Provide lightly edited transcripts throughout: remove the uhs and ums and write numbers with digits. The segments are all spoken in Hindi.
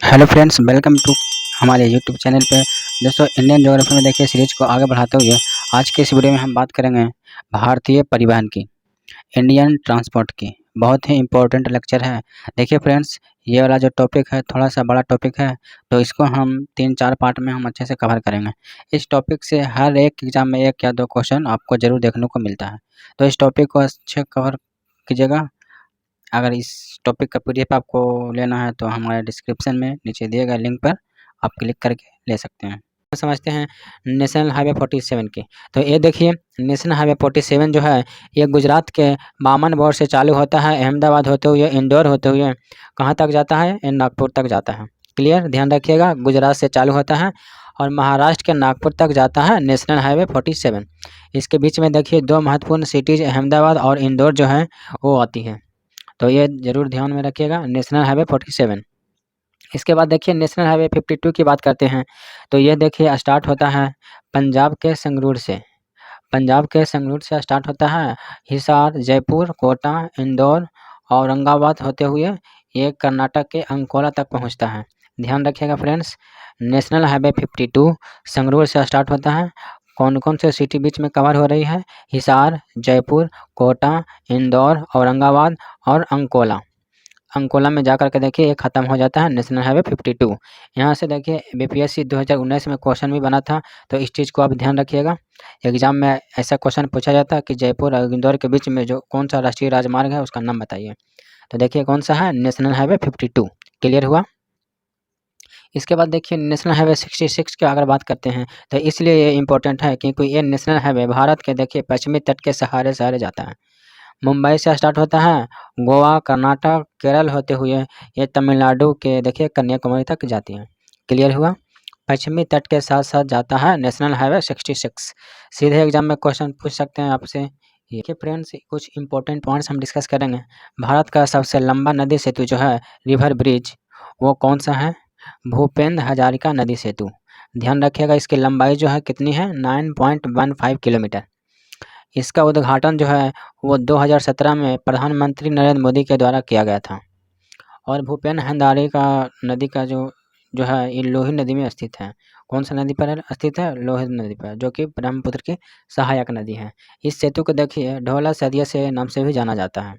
हेलो फ्रेंड्स, वेलकम टू हमारे यूट्यूब चैनल पे। दोस्तों, इंडियन ज्योग्राफी में देखिए सीरीज को आगे बढ़ाते हुए आज के इस वीडियो में हम बात करेंगे भारतीय परिवहन की, इंडियन ट्रांसपोर्ट की। बहुत ही इम्पोर्टेंट लेक्चर है। देखिए फ्रेंड्स, ये वाला जो टॉपिक है थोड़ा सा बड़ा टॉपिक है, तो इसको हम 3-4 पार्ट में हम अच्छे से कवर करेंगे। इस टॉपिक से हर एक एग्जाम में 1 या 2 क्वेश्चन आपको ज़रूर देखने को मिलता है, तो इस टॉपिक को अच्छे कवर कीजिएगा। अगर इस टॉपिक का पीडीएफ आपको लेना है तो हमारे डिस्क्रिप्शन में नीचे दिए गए लिंक पर आप क्लिक करके ले सकते हैं। समझते हैं नेशनल हाईवे 47 की। तो ये देखिए, नेशनल हाईवे 47 जो है ये गुजरात के बामनबोर से चालू होता है, अहमदाबाद होते हुए, इंदौर होते हुए कहाँ तक जाता है? ये नागपुर तक जाता है। क्लियर, ध्यान रखिएगा, गुजरात से चालू होता है और महाराष्ट्र के नागपुर तक जाता है नेशनल हाईवे 47। इसके बीच में देखिए 2 महत्वपूर्ण सिटीज़ अहमदाबाद और इंदौर जो है वो आती है, तो ये ज़रूर ध्यान में रखिएगा, नेशनल हाईवे 47। इसके बाद देखिए नेशनल हाईवे 52 की बात करते हैं, तो ये देखिए स्टार्ट होता है पंजाब के संगरूर से। पंजाब के संगरूर से स्टार्ट होता है, हिसार, जयपुर, कोटा, इंदौर, औरंगाबाद होते हुए ये कर्नाटक के अंकोला तक पहुंचता है। ध्यान रखिएगा फ्रेंड्स, नेशनल हाईवे 52 संगरूर से स्टार्ट होता है। कौन कौन से सिटी बीच में कवर हो रही है? हिसार, जयपुर, कोटा, इंदौर, औरंगाबाद और अंकोला। अंकोला में जाकर के देखिए ये ख़त्म हो जाता है नेशनल हाईवे 52। यहाँ से देखिए बीपीएससी 2019 में क्वेश्चन भी बना था, तो इस चीज़ को आप ध्यान रखिएगा। एग्जाम में ऐसा क्वेश्चन पूछा जाता है कि जयपुर और इंदौर के बीच में जो कौन सा राष्ट्रीय राजमार्ग है उसका नाम बताइए। तो देखिए कौन सा है? National highway 52। क्लियर हुआ। इसके बाद देखिए नेशनल हाईवे 66 की अगर बात करते हैं, तो इसलिए ये इंपॉर्टेंट है क्योंकि ये नेशनल हाईवे भारत के देखिए पश्चिमी तट के सहारे सहारे जाता है। मुंबई से स्टार्ट होता है, गोवा, कर्नाटक, केरल होते हुए ये तमिलनाडु के देखिए कन्याकुमारी तक जाती है। क्लियर हुआ। पश्चिमी तट के साथ साथ जाता है नेशनल हाईवे 66। सीधे एग्जाम में क्वेश्चन पूछ सकते हैं आपसे। देखिए फ्रेंड्स, कुछ इंपॉर्टेंट पॉइंट्स हम डिस्कस करेंगे। भारत का सबसे लंबा नदी सेतु जो है, रिवर ब्रिज, वो कौन सा है? भूपेंद्र हजारिका नदी सेतु। ध्यान रखिएगा, इसकी लंबाई जो है कितनी है? 9.15 किलोमीटर। इसका उद्घाटन जो है वो 2017 में प्रधानमंत्री नरेंद्र मोदी के द्वारा किया गया था। और भूपेन हजारिका नदी का जो जो है ये लोही नदी में स्थित है। कौन सा नदी पर स्थित है? लोही नदी पर, जो कि ब्रह्मपुत्र की सहायक नदी है। इस सेतु को देखिए ढोला सदिया से नाम से भी जाना जाता है।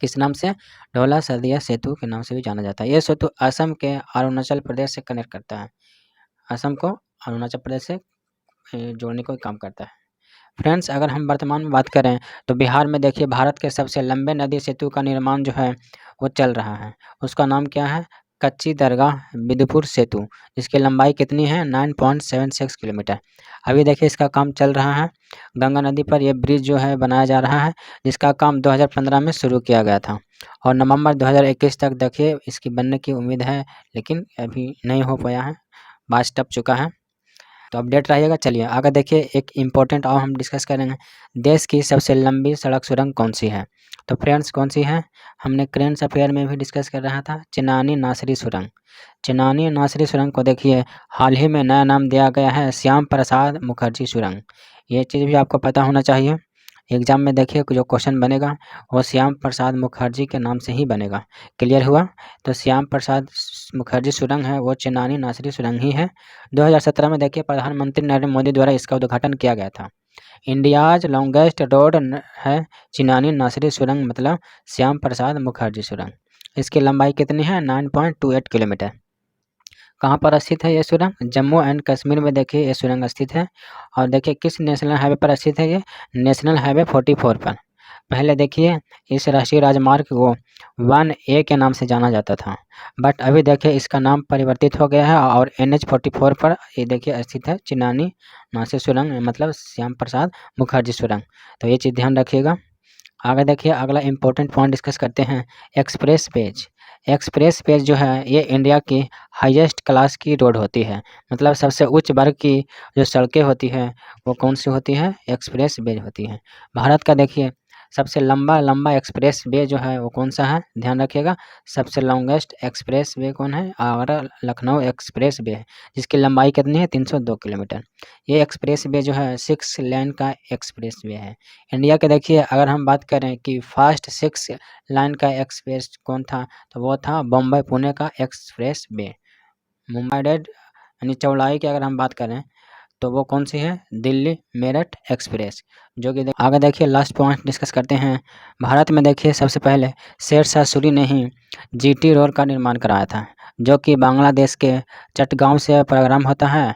किस नाम से? ढोला सदिया सेतु के नाम से भी जाना जाता है। ये सेतु असम के अरुणाचल प्रदेश से कनेक्ट करता है। असम को अरुणाचल प्रदेश से जोड़ने का काम करता है। फ्रेंड्स, अगर हम वर्तमान में बात करें तो बिहार में देखिए भारत के सबसे लंबे नदी सेतु का निर्माण जो है वो चल रहा है। उसका नाम क्या है? कच्ची दरगाह बिदुपुर सेतु। जिसकी लंबाई कितनी है? 9.76 किलोमीटर। अभी देखिए इसका काम चल रहा है। गंगा नदी पर यह ब्रिज जो है बनाया जा रहा है, जिसका काम 2015 में शुरू किया गया था और नवंबर 2021 तक देखिए इसकी बनने की उम्मीद है, लेकिन अभी नहीं हो पाया है, बात टप चुका है। तो अपडेट रहिएगा। चलिए आगे देखिए, एक इम्पॉर्टेंट और हम डिस्कस करेंगे, देश की सबसे लंबी सड़क सुरंग कौन सी है? तो फ्रेंड्स कौन सी है? हमने करेंट अफेयर में भी डिस्कस कर रहा था, चिनानी नासरी सुरंग। चिनानी नासरी सुरंग को देखिए हाल ही में नया नाम दिया गया है श्याम प्रसाद मुखर्जी सुरंग। ये चीज़ भी आपको पता होना चाहिए। एग्जाम में देखिए जो क्वेश्चन बनेगा वो श्याम प्रसाद मुखर्जी के नाम से ही बनेगा। क्लियर हुआ। तो श्याम प्रसाद मुखर्जी सुरंग है वो चिनानी नासरी सुरंग ही है। 2017 में देखिए प्रधानमंत्री नरेंद्र मोदी द्वारा इसका उद्घाटन किया गया था। इंडियाज लॉन्गेस्ट रोड है चिनानी नासरी सुरंग, मतलब श्याम प्रसाद मुखर्जी सुरंग। इसकी लंबाई कितनी है? 9.28 किलोमीटर। कहाँ पर स्थित है ये सुरंग? जम्मू एंड कश्मीर में देखिए ये सुरंग स्थित है। और देखिए किस नेशनल हाईवे पर स्थित है ये? नेशनल हाईवे 44 पर। पहले देखिए इस राष्ट्रीय राजमार्ग को 1A के नाम से जाना जाता था, बट अभी देखिए इसका नाम परिवर्तित हो गया है और NH 44 पर ये देखिए स्थित है चिनानी नासिर सुरंग, मतलब श्याम प्रसाद मुखर्जी सुरंग। तो ये चीज़ ध्यान रखिएगा। आगे देखिए अगला इम्पोर्टेंट पॉइंट डिस्कस करते हैं, एक्सप्रेस वेज। एक्सप्रेस वेज जो है ये इंडिया की हाईएस्ट क्लास की रोड होती है, मतलब सबसे उच्च वर्ग की जो सड़कें होती हैं वो कौन सी होती है? एक्सप्रेस वेज होती है। भारत का देखिए सबसे लंबा एक्सप्रेस वे जो है वो कौन सा है? ध्यान रखिएगा, सबसे लॉन्गेस्ट एक्सप्रेस वे कौन है? आगरा लखनऊ एक्सप्रेस वे है, जिसकी लंबाई कितनी है? 302 किलोमीटर। ये एक्सप्रेस वे जो है 6 लेन का एक्सप्रेस वे है। इंडिया के देखिए अगर हम बात करें कि फास्ट 6 लाइन का एक्सप्रेस कौन था, तो वो था बम्बई पुणे का एक्सप्रेस वे। मुंबई डेड यानी चौड़ाई की अगर हम बात करें तो वो कौन सी है, दिल्ली मेरठ एक्सप्रेस। जो कि आगे देखिए लास्ट पॉइंट डिस्कस करते हैं। भारत में देखिए सबसे पहले शेरशाह सूरी ने ही जीटी रोड का निर्माण कराया था, जो कि बांग्लादेश के चटगांव से प्रोग्राम होता है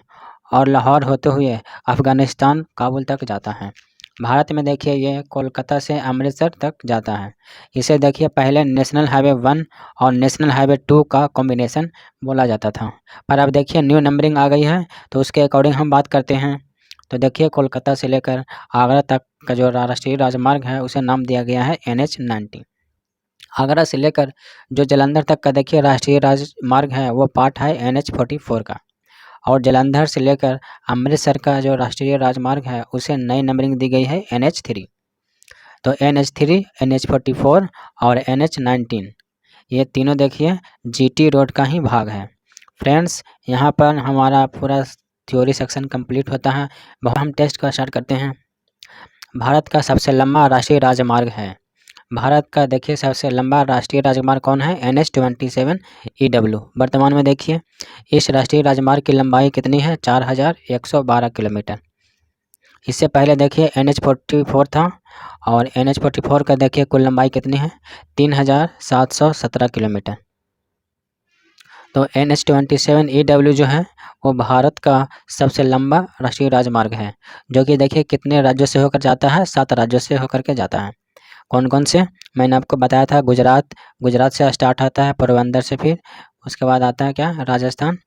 और लाहौर होते हुए अफ़गानिस्तान काबुल तक जाता है। भारत में देखिए ये कोलकाता से अमृतसर तक जाता है। इसे देखिए पहले नेशनल हाईवे 1 और नेशनल हाईवे 2 का कॉम्बिनेशन बोला जाता था, पर अब देखिए न्यू नंबरिंग आ गई है, तो उसके अकॉर्डिंग हम बात करते हैं। तो देखिए कोलकाता से लेकर आगरा तक का जो राष्ट्रीय राजमार्ग है उसे नाम दिया गया है NH-90। आगरा से लेकर जो जालंधर तक का देखिए राष्ट्रीय राजमार्ग है वो पार्ट है NH-44 का, और जालंधर से लेकर अमृतसर का जो राष्ट्रीय राजमार्ग है उसे नई नंबरिंग दी गई है NH-3। तो NH-3, NH-44 और NH-19 ये तीनों देखिए जीटी रोड का ही भाग है। फ्रेंड्स, यहाँ पर हमारा पूरा थ्योरी सेक्शन कंप्लीट होता है। हम टेस्ट का स्टार्ट करते हैं। भारत का सबसे लंबा राष्ट्रीय राजमार्ग है। भारत का देखिए सबसे लंबा राष्ट्रीय राजमार्ग कौन है, NH-27 EW। वर्तमान में देखिए इस राष्ट्रीय राजमार्ग की लंबाई कितनी है, 4112 किलोमीटर। इससे पहले देखिए NH-44 था, और NH-44 का देखिए कुल लंबाई कितनी है, 3717 किलोमीटर। तो NH-27 EW जो है वो भारत का सबसे लंबा राष्ट्रीय राजमार्ग है, जो कि देखिए कितने राज्यों से होकर जाता है, 7 राज्यों से होकर के जाता है। कौन कौन से, मैंने आपको बताया था, गुजरात से स्टार्ट होता है पोरबंदर से, फिर उसके बाद आता है क्या, राजस्थान,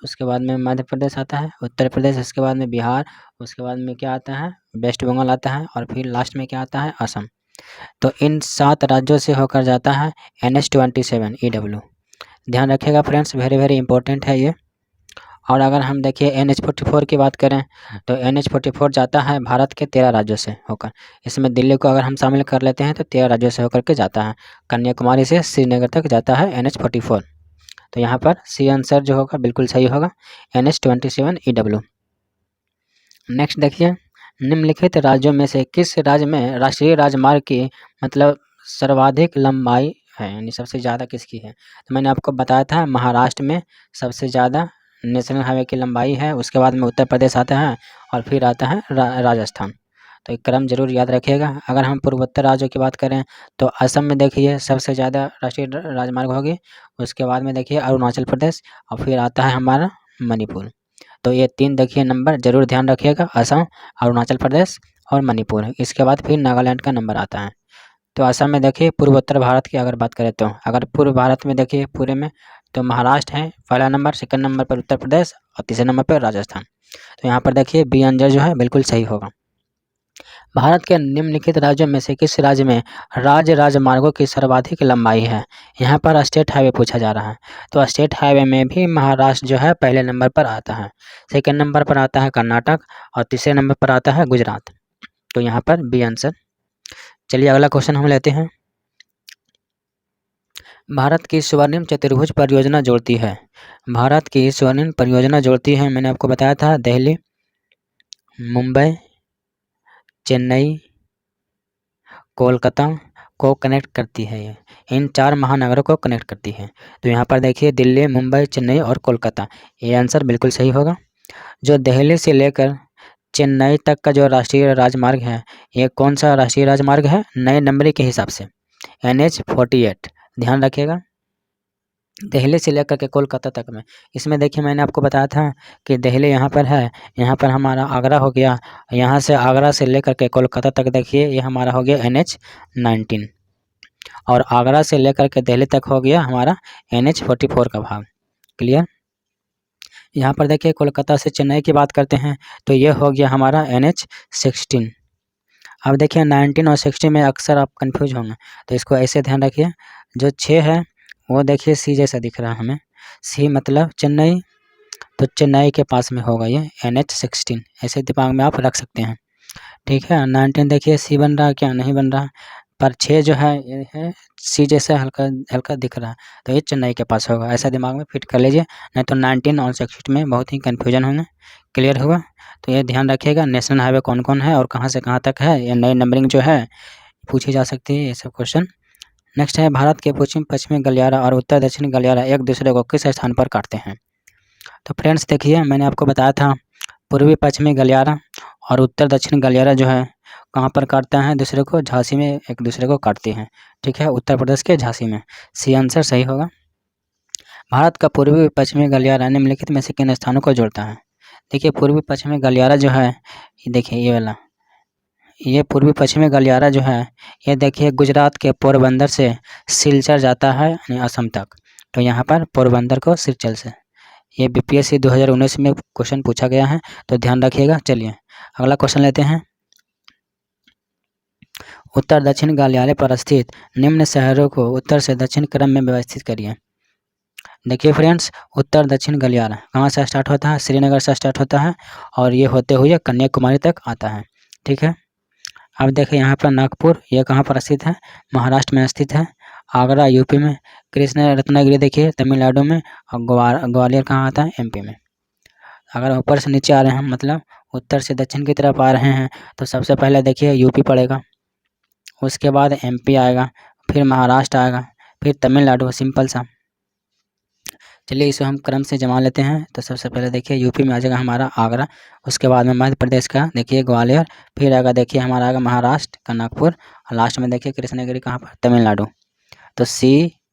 उसके बाद में मध्य प्रदेश आता है, उत्तर प्रदेश, उसके बाद में बिहार, उसके बाद में क्या आता है, वेस्ट बंगाल आता है, और फिर लास्ट में क्या आता है, असम। तो इन 7 राज्यों से होकर जाता है NH-27 EW। ध्यान रखिएगा फ्रेंड्स, वेरी वेरी इंपॉर्टेंट है ये। और अगर हम देखिए NH-44 की बात करें तो NH-44 जाता है भारत के 13 राज्यों से होकर। इसमें दिल्ली को अगर हम शामिल कर लेते हैं तो 13 राज्यों से होकर के जाता है। कन्याकुमारी से श्रीनगर तक जाता है NH-44। तो यहाँ पर सी आंसर जो होगा बिल्कुल सही होगा, NH-27 EW। नेक्स्ट देखिए, निम्नलिखित राज्यों में से किस राज्य में राष्ट्रीय राजमार्ग की मतलब सर्वाधिक लंबाई है, यानी सबसे ज़्यादा किसकी है। तो मैंने आपको बताया था महाराष्ट्र में सबसे ज़्यादा नेशनल हाईवे की लंबाई है, उसके बाद में उत्तर प्रदेश आता है, और फिर आता है राजस्थान। तो एक क्रम जरूर याद रखिएगा। अगर हम पूर्वोत्तर राज्यों की बात करें तो असम में देखिए सबसे ज़्यादा राष्ट्रीय राजमार्ग होगी, उसके बाद में देखिए अरुणाचल प्रदेश, और फिर आता है हमारा मणिपुर। तो ये 3 देखिए नंबर जरूर ध्यान रखिएगा, असम, अरुणाचल प्रदेश और मणिपुर। इसके बाद फिर नागालैंड का नंबर आता है। तो असम में देखिए पूर्वोत्तर भारत की अगर बात करें तो अगर पूर्व भारत में देखिए पूरे में तो महाराष्ट्र है पहला नंबर, सेकंड नंबर पर उत्तर प्रदेश और तीसरे नंबर पर राजस्थान। तो यहाँ पर देखिए बी आंसर जो है बिल्कुल सही होगा। भारत के निम्नलिखित राज्यों में से किस राज्य में राजमार्गों की सर्वाधिक लंबाई है। यहाँ पर स्टेट हाईवे पूछा जा रहा है, तो स्टेट हाईवे में भी महाराष्ट्र जो है पहले नंबर पर आता है, सेकंड नंबर पर आता है कर्नाटक, और तीसरे नंबर पर आता है गुजरात। तो यहाँ पर बी आंसर। चलिए अगला क्वेश्चन हम लेते हैं। भारत की स्वर्णिम चतुर्भुज परियोजना जोड़ती है। भारत की स्वर्णिम परियोजना जोड़ती है, मैंने आपको बताया था, दिल्ली, मुंबई, चेन्नई, कोलकाता को कनेक्ट करती है। ये इन 4 महानगरों को कनेक्ट करती है। तो यहाँ पर देखिए दिल्ली, मुंबई, चेन्नई और कोलकाता, ये आंसर बिल्कुल सही होगा। जो दिल्ली से लेकर चेन्नई तक का जो राष्ट्रीय राजमार्ग है, ये कौन सा राष्ट्रीय राजमार्ग है, नए नंबरी के हिसाब से NH-48। ध्यान रखिएगा, दिल्ली से लेकर के कोलकाता तक में। इसमें देखिए मैंने आपको बताया था कि दिल्ली यहाँ पर है, यहाँ पर हमारा आगरा हो गया, यहाँ से आगरा से लेकर के कोलकाता तक देखिए ये हमारा हो गया NH-19, और आगरा से लेकर के दिल्ली तक हो गया हमारा NH-44 का भाग। क्लियर। यहाँ पर देखिए कोलकाता से चेन्नई की बात करते हैं तो ये हो गया हमारा NH-16। अब देखिए 19 और 16 में अक्सर आप कंफ्यूज होंगे, तो इसको ऐसे ध्यान रखिए, जो 6 है वो देखिए सी जैसा दिख रहा है हमें, सी मतलब चेन्नई, तो चेन्नई के पास में होगा ये NH-16, ऐसे दिमाग में आप रख सकते हैं। ठीक है, 19 देखिए सी बन रहा है क्या, नहीं बन रहा, पर 6 जो है ये है सी जैसा हल्का हल्का दिख रहा है, तो ये चेन्नई के पास होगा, ऐसा दिमाग में फिट कर लीजिए, नहीं तो 19 और 16 में बहुत ही कन्फ्यूजन होंगे। क्लियर हुआ। तो ये ध्यान रखिएगा, नेशनल हाईवे कौन कौन है और कहाँ से कहाँ तक है, ये नई नंबरिंग जो है पूछी जा सकती है, ये सब क्वेश्चन। नेक्स्ट है, भारत के पश्चिमी गलियारा और उत्तर दक्षिणी गलियारा एक दूसरे को किस स्थान पर काटते हैं। तो फ्रेंड्स देखिए, मैंने आपको बताया था पूर्वी पश्चिमी गलियारा और उत्तर दक्षिण गलियारा जो है कहाँ पर काटते हैं दूसरे को, झांसी में एक दूसरे को काटती हैं। ठीक है, उत्तर प्रदेश के झांसी में। सी आंसर सही होगा। भारत का पूर्वी पश्चिमी गलियारा निम्नलिखित में से किन स्थानों को जोड़ता है? देखिए, पूर्वी पश्चिमी गलियारा जो है, ये देखिए ये वाला, ये पूर्वी पश्चिमी गलियारा जो है, ये देखिए गुजरात के पोरबंदर से सिलचर जाता है यानी असम तक। तो यहाँ पर पोरबंदर को सिलचर से, ये बीपीएससी 2019 में क्वेश्चन पूछा गया है, तो ध्यान रखिएगा। चलिए अगला क्वेश्चन लेते हैं। उत्तर दक्षिण गलियारे पर स्थित निम्न शहरों को उत्तर से दक्षिण क्रम में व्यवस्थित करिए। देखिए फ्रेंड्स, उत्तर दक्षिण गलियारा कहाँ से स्टार्ट होता है? श्रीनगर से स्टार्ट होता है और ये होते हुए कन्याकुमारी तक आता है। ठीक है, अब देखिए यहाँ पर नागपुर, ये कहाँ पर स्थित है? महाराष्ट्र में स्थित है। आगरा यूपी में, कृष्ण रत्नागिरी देखिए तमिलनाडु में, और ग्वालियर कहाँ आता है? एमपी में। अगर ऊपर से नीचे आ रहे हैं, मतलब उत्तर से दक्षिण की तरफ आ रहे हैं, तो सबसे पहले देखिए यूपी पड़ेगा, उसके बाद एमपी आएगा, फिर महाराष्ट्र आएगा, फिर तमिलनाडु। सिंपल सा। चलिए इसे हम क्रम से जमा लेते हैं। तो सबसे पहले देखिए यूपी में आ जाएगा हमारा आगरा, उसके बाद में मध्य प्रदेश का देखिए ग्वालियर, फिर आएगा देखिए हमारा आएगा महाराष्ट्र का नागपुर, और लास्ट में देखिए कृष्णगिरी कहाँ पर? तमिलनाडु। तो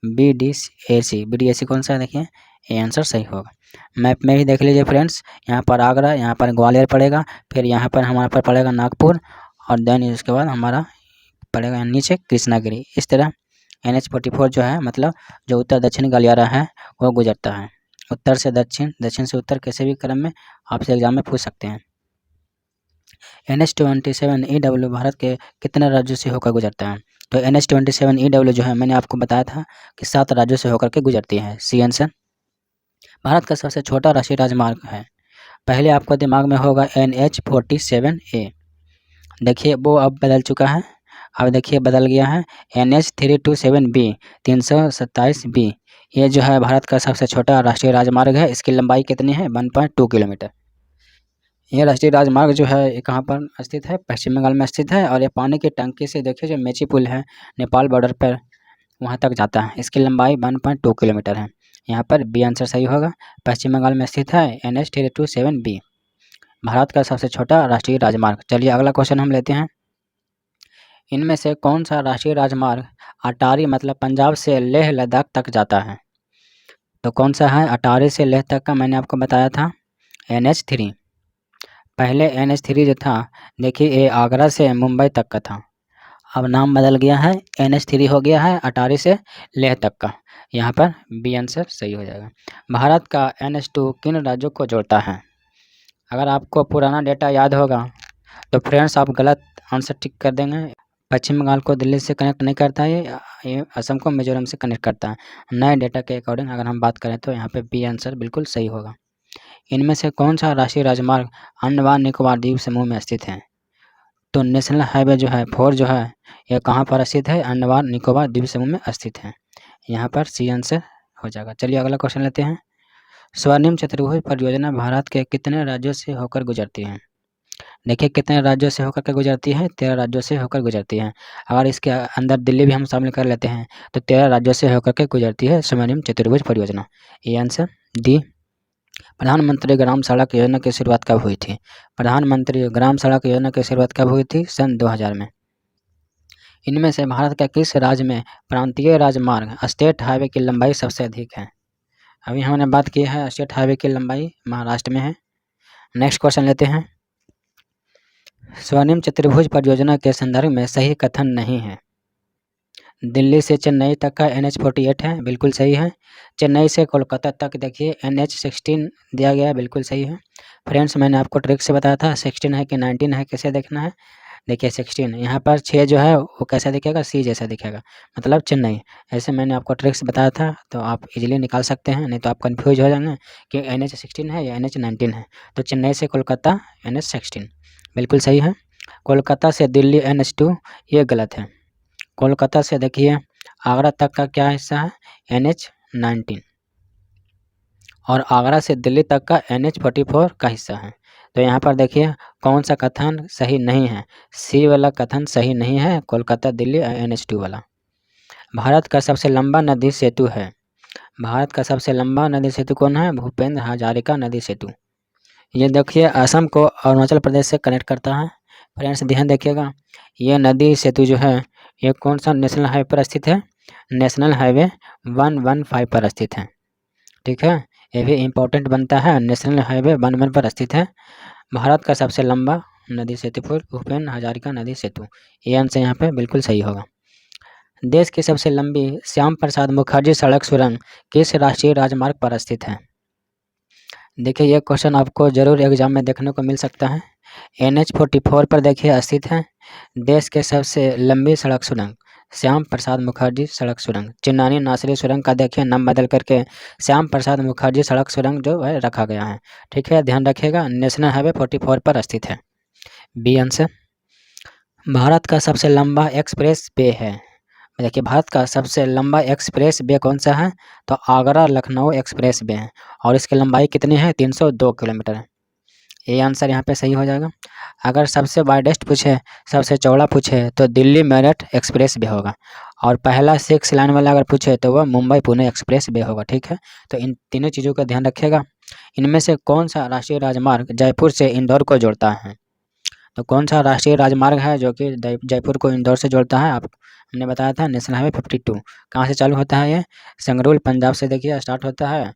बी डी ए सी कौन सा है? देखिए ये आंसर सही होगा। मैप में भी देख लीजिए फ्रेंड्स, यहाँ पर आगरा, यहाँ पर ग्वालियर पड़ेगा, फिर यहाँ पर हमारा पर पड़ेगा नागपुर, और देन उसके बाद हमारा पड़ेगा नीचे कृष्णागिरी। इस तरह NH44 जो है, मतलब जो उत्तर दक्षिण गलियारा है, वो गुजरता है। उत्तर से दक्षिण, दक्षिण से उत्तर, किसी भी क्रम में आपसे एग्जाम में पूछ सकते हैं। NH27EW भारत के कितने राज्यों से होकर गुजरता है? तो NH27EW जो है, मैंने आपको बताया था कि 7 राज्यों से होकर के गुजरती है। C answer. भारत का सबसे छोटा राष्ट्रीय राजमार्ग है? पहले आपको दिमाग में होगा NH47A, देखिए वो अब बदल चुका है, अब देखिए बदल गया है NH327B, 327B। ये जो है भारत का सबसे छोटा राष्ट्रीय राजमार्ग है। इसकी लंबाई कितनी है? 1.2 किलोमीटर। ये राष्ट्रीय राजमार्ग जो है ये कहाँ पर स्थित है? पश्चिम बंगाल में स्थित है, और ये पानी की टंकी से देखिए जो मेची पुल है नेपाल बॉर्डर पर, वहाँ तक जाता है। इसकी लंबाई 1.2 किलोमीटर है। यहाँ पर बी आंसर सही होगा। पश्चिम बंगाल में स्थित है NH327B, भारत का सबसे छोटा राष्ट्रीय राजमार्ग। चलिए अगला क्वेश्चन हम लेते हैं। इनमें से कौन सा राष्ट्रीय राजमार्ग अटारी मतलब पंजाब से लेह लद्दाख तक जाता है? तो कौन सा है अटारी से लेह तक का? मैंने आपको बताया था NH3। पहले NH3 जो था, देखिए ये आगरा से मुंबई तक का था, अब नाम बदल गया है, NH3 हो गया है अटारी से लेह तक का। यहाँ पर बी आंसर सही हो जाएगा। भारत का NH2 किन राज्यों को जोड़ता है? अगर आपको पुराना डेटा याद होगा तो फ्रेंड्स आप गलत आंसर टिक कर देंगे। पश्चिम बंगाल को दिल्ली से कनेक्ट नहीं करता है, ये असम को मिजोरम से कनेक्ट करता है। नए डेटा के अकॉर्डिंग अगर हम बात करें तो यहाँ पे बी आंसर बिल्कुल सही होगा। इनमें से कौन सा राष्ट्रीय राजमार्ग अंडमान निकोबार द्वीप समूह में स्थित है? तो नेशनल हाईवे जो है 4 जो है, यह कहाँ पर स्थित है? अंडमान निकोबार द्वीप समूह में स्थित है। यहाँ पर सी आंसर हो जाएगा। चलिए अगला क्वेश्चन लेते हैं। स्वर्णिम चतुर्भुज परियोजना भारत के कितने राज्यों से होकर गुजरती है? देखिए कितने राज्यों से होकर के गुजरती है? 13 राज्यों से होकर गुजरती है। अगर इसके अंदर दिल्ली भी हम शामिल कर लेते हैं तो 13 राज्यों से होकर के गुजरती है स्वर्णिम चतुर्भुज परियोजना। ये आंसर डी। प्रधानमंत्री ग्राम सड़क योजना की शुरुआत कब हुई थी? प्रधानमंत्री ग्राम सड़क योजना की शुरुआत कब हुई थी? सन 2000 में। इनमें से भारत का किस राज्य में प्रांतीय राजमार्ग स्टेट हाईवे की लंबाई सबसे अधिक है? अभी हमने बात की है स्टेट हाईवे की लंबाई महाराष्ट्र में है। नेक्स्ट क्वेश्चन लेते हैं। स्वर्णिम चतुर्भुज परियोजना के संदर्भ में सही कथन नहीं है। दिल्ली से चेन्नई तक का NH48 है, बिल्कुल सही है। चेन्नई से कोलकाता तक देखिए NH16 दिया गया है, बिल्कुल सही है। फ्रेंड्स मैंने आपको ट्रिक से बताया था 16 है कि 19 है, कैसे देखना है? देखिए 16, यहाँ पर 6 जो है वो कैसा दिखेगा? सी जैसा दिखेगा, मतलब चेन्नई। ऐसे मैंने आपको ट्रिक्स बताया था, तो आप इजीली निकाल सकते हैं, नहीं तो आप कंफ्यूज हो जाएंगे कि NH16 है या NH19 है। तो चेन्नई से कोलकाता NH16 बिल्कुल सही है। कोलकाता से दिल्ली NH2 ये गलत है। कोलकाता से देखिए आगरा तक का क्या हिस्सा है? NH19, और आगरा से दिल्ली तक का NH44 का हिस्सा है। तो यहाँ पर देखिए कौन सा कथन सही नहीं है? सी वाला कथन सही नहीं है, कोलकाता दिल्ली NH2 वाला। भारत का सबसे लंबा नदी सेतु है? भारत का सबसे लंबा नदी सेतु कौन है? भूपेंद्र हजारिका नदी सेतु। ये देखिए असम को अरुणाचल प्रदेश से कनेक्ट करता है। फ्रेंड्स ध्यान देखिएगा, ये नदी सेतु जो है ये कौन सा नेशनल हाईवे पर स्थित है? नेशनल हाईवे 115 पर स्थित है। ठीक है, ये भी इम्पोर्टेंट बनता है। नेशनल हाईवे 11 पर स्थित है। भारत का सबसे लंबा नदी सेतु भूपेंद्र हजारिका नदी सेतु, ये आंसर यहाँ पे बिल्कुल सही होगा। देश की सबसे लंबी श्याम प्रसाद मुखर्जी सड़क सुरंग किस राष्ट्रीय राजमार्ग पर स्थित है? देखिए ये क्वेश्चन आपको जरूर एग्जाम में देखने को मिल सकता है। NH44 पर देखिए स्थित है देश के सबसे लंबी सड़क सुरंग श्याम प्रसाद मुखर्जी सड़क सुरंग। चिन्नानी नासरी सुरंग का देखिए नाम बदल करके श्याम प्रसाद मुखर्जी सड़क सुरंग जो है रखा गया है। ठीक है, ध्यान रखिएगा, नेशनल हाईवे 44 पर स्थित है। B answer. भारत का सबसे लंबा एक्सप्रेस वे है, देखिए भारत का सबसे लंबा एक्सप्रेस वे कौन सा है? तो आगरा लखनऊ एक्सप्रेस वे है और इसकी लंबाई कितनी है? 302 किलोमीटर है। ये आंसर यहाँ पे सही हो जाएगा। अगर सबसे वाइडेस्ट पूछे, सबसे चौड़ा पूछे तो दिल्ली मेरठ एक्सप्रेस वे होगा और पहला 6 लाइन वाला अगर पूछे तो वह मुंबई पुणे एक्सप्रेस वे होगा। ठीक है, तो इन तीनों चीज़ों का ध्यान रखिएगा। इनमें से कौन सा राष्ट्रीय राजमार्ग जयपुर से इंदौर को जोड़ता है? तो कौन सा राष्ट्रीय राजमार्ग है जो कि जयपुर को इंदौर से जोड़ता है? आप हमने बताया था नेशनल हाईवे 52। कहाँ से चालू होता है ये? संगरूल पंजाब से देखिए स्टार्ट होता है,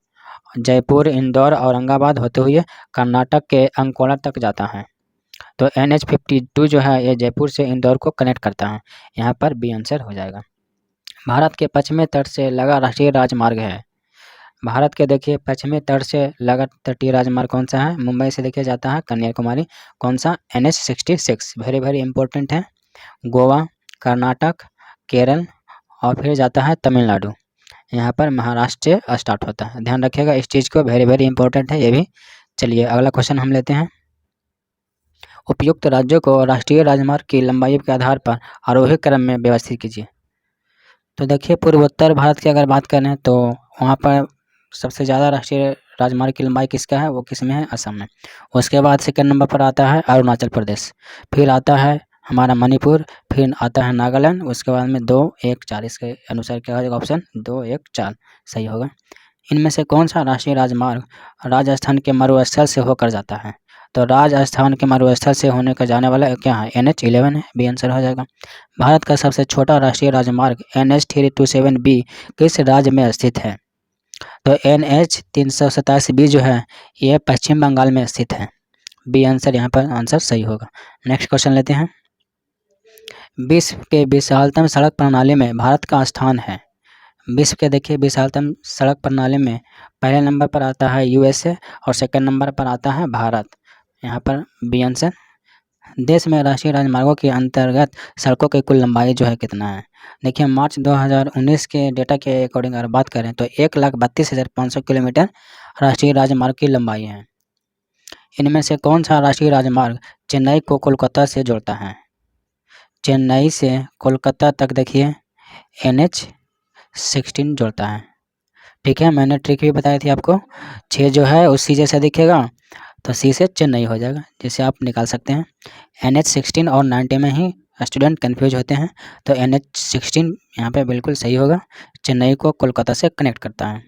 जयपुर इंदौर औरंगाबाद होते हुए कर्नाटक के अंकोला तक जाता है। तो NH52 जो है ये जयपुर से इंदौर को कनेक्ट करता है। यहाँ पर बी आंसर हो जाएगा। भारत के पश्चिमी तट से लगा राष्ट्रीय राजमार्ग है। भारत के देखिए पश्चिमी तट से लगा तटीय राजमार्ग कौन सा है? मुंबई से देखिए जाता है कन्याकुमारी। कौन सा? NH66। वेरी वेरी इंपॉर्टेंट है। गोवा, कर्नाटक, केरल और फिर जाता है तमिलनाडु। यहाँ पर महाराष्ट्र से स्टार्ट होता है। ध्यान रखिएगा इस चीज़ को, वेरी वेरी इंपॉर्टेंट है ये भी। चलिए अगला क्वेश्चन हम लेते हैं। उपयुक्त राज्यों को राष्ट्रीय राजमार्ग की लंबाई के आधार पर आरोही क्रम में व्यवस्थित कीजिए। तो देखिए पूर्वोत्तर भारत की अगर बात करें तो वहाँ पर सबसे ज़्यादा राष्ट्रीय राजमार्ग की लंबाई किसका है? वो किस में है? असम में। उसके बाद सेकंड नंबर पर आता है अरुणाचल प्रदेश, फिर आता है हमारा मणिपुर, फिर आता है नागालैंड, उसके बाद में 2, 1, 4। इसके अनुसार क्या होगा ऑप्शन? 2, 1, 4 सही होगा। इनमें से कौन सा राष्ट्रीय राजमार्ग राजस्थान के मरुस्थल से होकर जाता है? तो राजस्थान के मरुस्थल से होने का जाने वाला क्या है? NH11 है, बी आंसर हो जाएगा। भारत का सबसे छोटा राष्ट्रीय राजमार्ग NH327B किस राज्य में स्थित है? तो NH327B जो है ये पश्चिम बंगाल में स्थित है। बी आंसर यहाँ पर आंसर सही होगा। नेक्स्ट क्वेश्चन लेते हैं। विश्व के विशालतम सड़क प्रणाली में भारत का स्थान है। विश्व के देखिए विशालतम सड़क प्रणाली में पहले नंबर पर आता है USA और सेकंड नंबर पर आता है भारत। यहाँ पर बी आंसर। देश में राष्ट्रीय राजमार्गों के अंतर्गत सड़कों की कुल लंबाई जो है कितना है? देखिए मार्च 2019 के डेटा के अकॉर्डिंग अगर बात करें तो 1,32,500 किलोमीटर राष्ट्रीय राजमार्ग की लंबाई है। इनमें से कौन सा राष्ट्रीय राजमार्ग चेन्नई को कोलकाता से जोड़ता है? चेन्नई से कोलकाता तक देखिए NH16 जोड़ता है। ठीक है, मैंने ट्रिक भी बताई थी आपको। 6 जो है उस C जैसा दिखेगा तो C से चेन्नई हो जाएगा, जिसे आप निकाल सकते हैं। NH16 और 90 में ही स्टूडेंट कन्फ्यूज होते हैं, तो NH16 यहाँ पे बिल्कुल सही होगा। चेन्नई को कोलकाता से कनेक्ट करता है।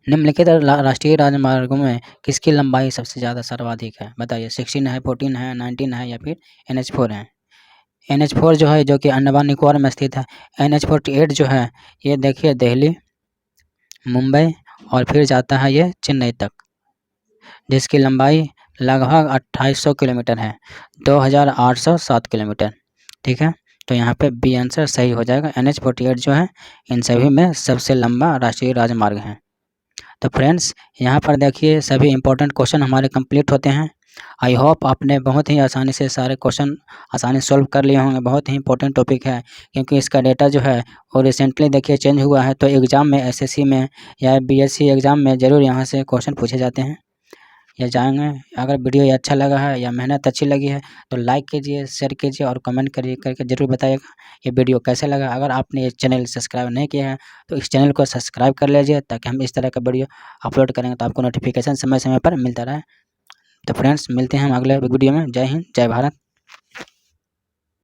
निम्नलिखित राष्ट्रीय राजमार्गों में किसकी लंबाई सबसे ज़्यादा सर्वाधिक है? बताइए, 16 है, 14 है, 19 है या फिर NH4 है? NH4 जो है जो कि अंडमान निकोबार में स्थित है। NH48 जो है ये देखिए दिल्ली, मुंबई और फिर जाता है ये चेन्नई तक, जिसकी लंबाई लगभग 2800 किलोमीटर है, 2807 किलोमीटर। ठीक है, तो यहाँ पे बी आंसर सही हो जाएगा। NH48 जो है इन सभी में सबसे लंबा राष्ट्रीय राजमार्ग है। तो फ्रेंड्स यहाँ पर देखिए सभी इंपॉर्टेंट क्वेश्चन हमारे कंप्लीट होते हैं। आई होप आपने बहुत ही आसानी से सारे क्वेश्चन आसानी सॉल्व कर लिए होंगे। बहुत ही इंपॉर्टेंट टॉपिक है क्योंकि इसका डेटा जो है वो रिसेंटली देखिए चेंज हुआ है, तो एग्ज़ाम में SSC में या BSc एग्ज़ाम में ज़रूर यहाँ से क्वेश्चन पूछे जाते हैं या जाएंगे। अगर वीडियो ये अच्छा लगा है या मेहनत अच्छी लगी है तो लाइक कीजिए, शेयर कीजिए और कमेंट करिए करके ज़रूर बताइएगा ये वीडियो कैसे लगा। अगर आपने ये चैनल सब्सक्राइब नहीं किया है तो इस चैनल को सब्सक्राइब कर लीजिए ताकि हम इस तरह का वीडियो अपलोड करेंगे तो आपको नोटिफिकेशन समय समय पर मिलता रहे। तो फ्रेंड्स मिलते हैं हम अगले वीडियो में। जय हिंद, जय भारत।